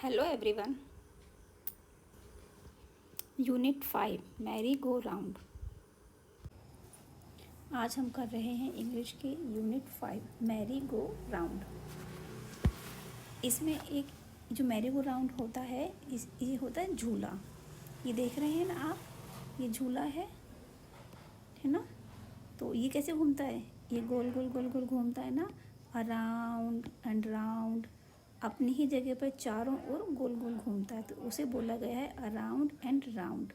Hello everyone. Unit 5 merry go round. आज हम कर रहे हैं इंग्लिश के यूनिट 5 मैरी गो राउंड। इसमें एक जो मैरी गो राउंड होता है ये होता है झूला। ये देख रहे हैं ना आप, ये झूला है ना। तो ये कैसे घूमता है, ये गोल गोल गोल गोल घूमता है ना, अराउंड एंड राउंड, अपनी ही जगह पर चारों ओर गोल गोल घूमता है, तो उसे बोला गया है अराउंड एंड राउंड।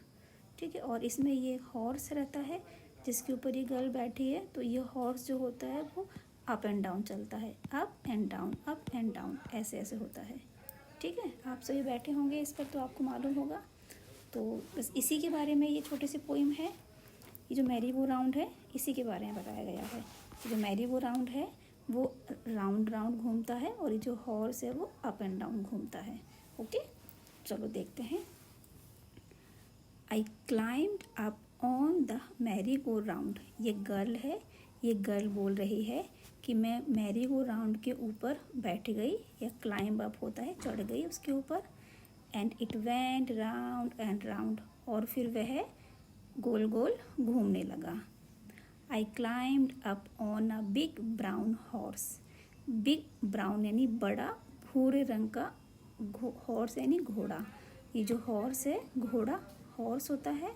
ठीक है। और इसमें ये हॉर्स रहता है जिसके ऊपर ये गर्ल बैठी है, तो ये हॉर्स जो होता है वो अप एंड डाउन चलता है, up and down up and down, ऐसे ऐसे होता है। ठीक है, आप सभी बैठे होंगे इस पर तो आपको मालूम होगा। तो बस इसी के बारे में ये छोटे से पोइम है। ये जो मैरी गो राउंड है इसी के बारे में बताया गया है। जो मैरी गो राउंड है वो राउंड राउंड घूमता है और ये जो हॉर्स है वो अप एंड डाउन घूमता है। ओके, चलो देखते हैं। आई climbed up on the merry go round. ये गर्ल है, ये गर्ल बोल रही है कि मैं मैरी गो राउंड के ऊपर बैठ गई, या क्लाइंब अप होता है, चढ़ गई उसके ऊपर। And it went round and round, और फिर वह गोल गोल घूमने लगा। आई climbed up on a big brown horse. Big brown यानी बड़ा भूरे रंग का हॉर्स यानी घोड़ा। ये जो हॉर्स है, घोड़ा हॉर्स होता है,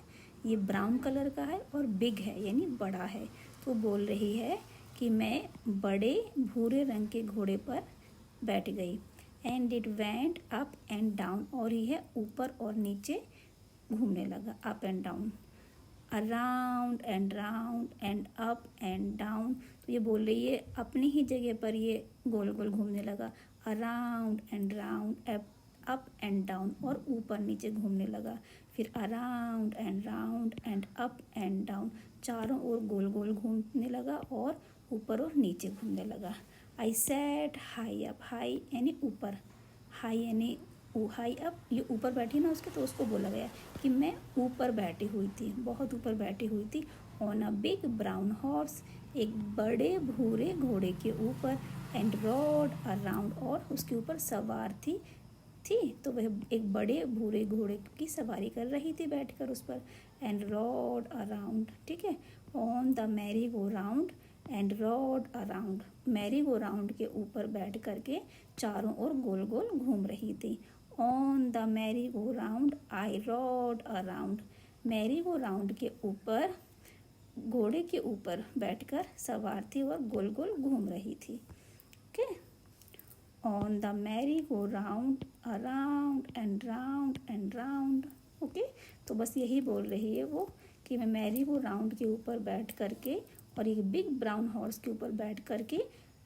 ये ब्राउन कलर का है और बिग है यानी बड़ा है। तो बोल रही है कि मैं बड़े भूरे रंग के घोड़े पर बैठ गई। And it went up and down, और यह ऊपर और नीचे घूमने लगा, up and down, around and up and down. तो ये बोल रही है अपनी ही जगह पर ये गोल गोल घूमने लगा, around and round, up and down, और ऊपर नीचे घूमने लगा। फिर around and up and down, चारों ओर गोल गोल घूमने लगा और ऊपर और नीचे घूमने लगा। आई सेट हाई अप, हाई यानी ऊपर, हाई यानी हाई अप, ये ऊपर बैठी ना उसके, तो उसको बोला गया कि मैं ऊपर बैठी हुई थी, बहुत ऊपर बैठी हुई थी। On a big brown horse, एक बड़े भूरे घोड़े के ऊपर। एंड रोड अराउंड, और उसके ऊपर सवार थी। तो वह एक बड़े भूरे घोड़े की सवारी कर रही थी बैठकर उस पर। एंड रोड अराउंड, ठीक है, on the merry go round and road around, merry go round के ऊपर बैठ करके चारों ओर गोल गोल घूम रही थी। On the merry go round I road around, merry go round के ऊपर घोड़े के ऊपर बैठकर सवार थी और गोल गोल घूम रही थी। Okay, on the merry go round around and round. Okay, तो बस यही बोल रही है वो कि मैं मैरी गो राउंड के ऊपर बैठ करके और एक बिग ब्राउन हॉर्स के ऊपर बैठ करके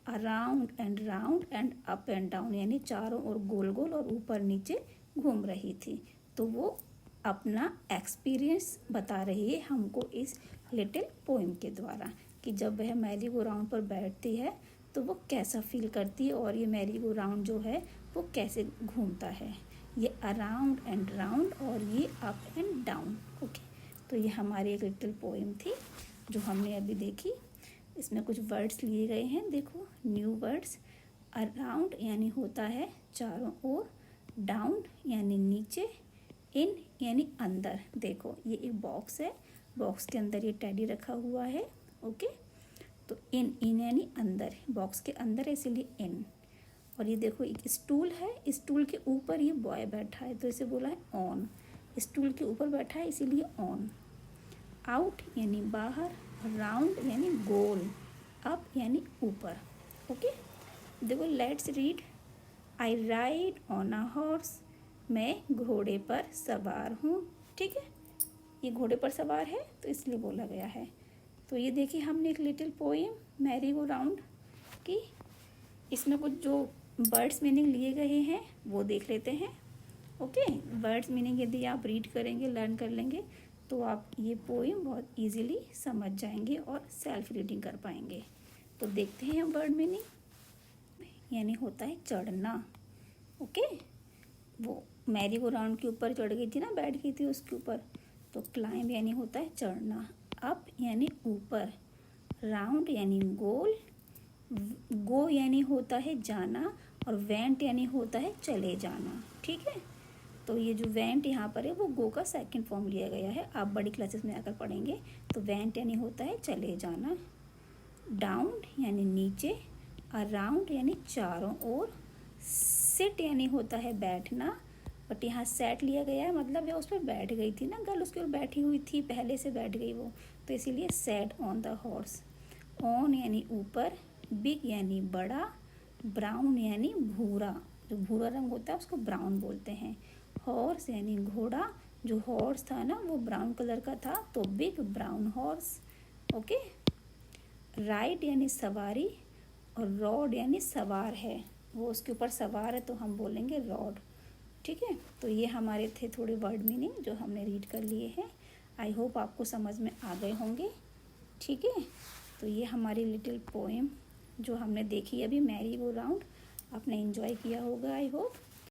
around and up and down यानी चारों ओर गोल गोल और ऊपर नीचे घूम रही थी। तो वो अपना एक्सपीरियंस बता रही है हमको इस लिटिल पोइम के द्वारा कि जब वह मैरी गो राउंड पर बैठती है तो वो कैसा फील करती है और ये मैरी गो राउंड जो है वो कैसे घूमता है। ये अराउंड एंड राउंड और ये अप एंड डाउन। ओके, तो ये हमारी एक लिटिल पोइम थी जो हमने अभी देखी। इसमें कुछ वर्ड्स लिए गए हैं, देखो न्यू वर्ड्स। अराउंड यानी होता है चारों ओर, डाउन यानी नीचे, इन यानी अंदर। देखो ये एक बॉक्स है, बॉक्स के अंदर ये टेडी रखा हुआ है। ओके, तो इन यानी अंदर, बॉक्स के अंदर है इसीलिए इन। और ये देखो एक स्टूल है, स्टूल के ऊपर ये बॉय बैठा है तो इसे बोला है ऑन, स्टूल के ऊपर बैठा है इसीलिए ऑन। आउट यानी बाहर, राउंड यानी गोल, अप यानी ऊपर। ओके, देखो let's read. I ride on a horse, मैं घोड़े पर सवार हूँ। ठीक है, ये घोड़े पर सवार है तो इसलिए बोला गया है। तो ये देखिए हमने एक little poem merry go round की, इसमें कुछ जो वर्ड्स मीनिंग लिए गए हैं वो देख लेते हैं। ओके, वर्ड्स मीनिंग यदि आप रीड करेंगे, लर्न कर लेंगे तो आप ये पोएम बहुत इजीली समझ जाएंगे और सेल्फ रीडिंग कर पाएंगे। तो देखते हैं हम वर्ड मीनिंग। यानी होता है चढ़ना। ओके, वो मैरी गो राउंड के ऊपर चढ़ गई थी ना, बैठ गई थी उसके ऊपर, तो क्लाइंब यानी होता है चढ़ना। अप यानी ऊपर, राउंड यानी गोल, गो यानी होता है जाना, और वेंट यानी होता है चले जाना, ठीक है। तो ये जो वेंट यहाँ पर है वो गो का सेकंड फॉर्म लिया गया है, आप बड़ी क्लासेस में आकर पढ़ेंगे। तो वेंट यानी होता है चले जाना, डाउन यानी नीचे, अराउंड यानी चारों ओर, सिट यानी होता है बैठना, बट यहाँ सेट लिया गया है, मतलब या उस पर बैठ गई थी ना गर्ल, उसके ऊपर बैठी हुई थी, पहले से बैठ गई वो, तो इसीलिए set on the horse. On यानी ऊपर, बिग यानी बड़ा, ब्राउन यानी भूरा, जो भूरा रंग होता है उसको ब्राउन बोलते हैं। हॉर्स यानी घोड़ा, जो हॉर्स था ना वो ब्राउन कलर का था, तो big brown horse, okay. Ride यानी सवारी, और रॉड यानी सवार है, वो उसके ऊपर सवार है तो हम बोलेंगे रॉड, ठीक है। तो ये हमारे थे थोड़े वर्ड मीनिंग जो हमने रीड कर लिए हैं। आई होप आपको समझ में आ गए होंगे, ठीक है। तो ये हमारी लिटिल पोएम जो हमने देखी अभी, मैरी गो राउंड, आपने एंजॉय किया होगा आई होप।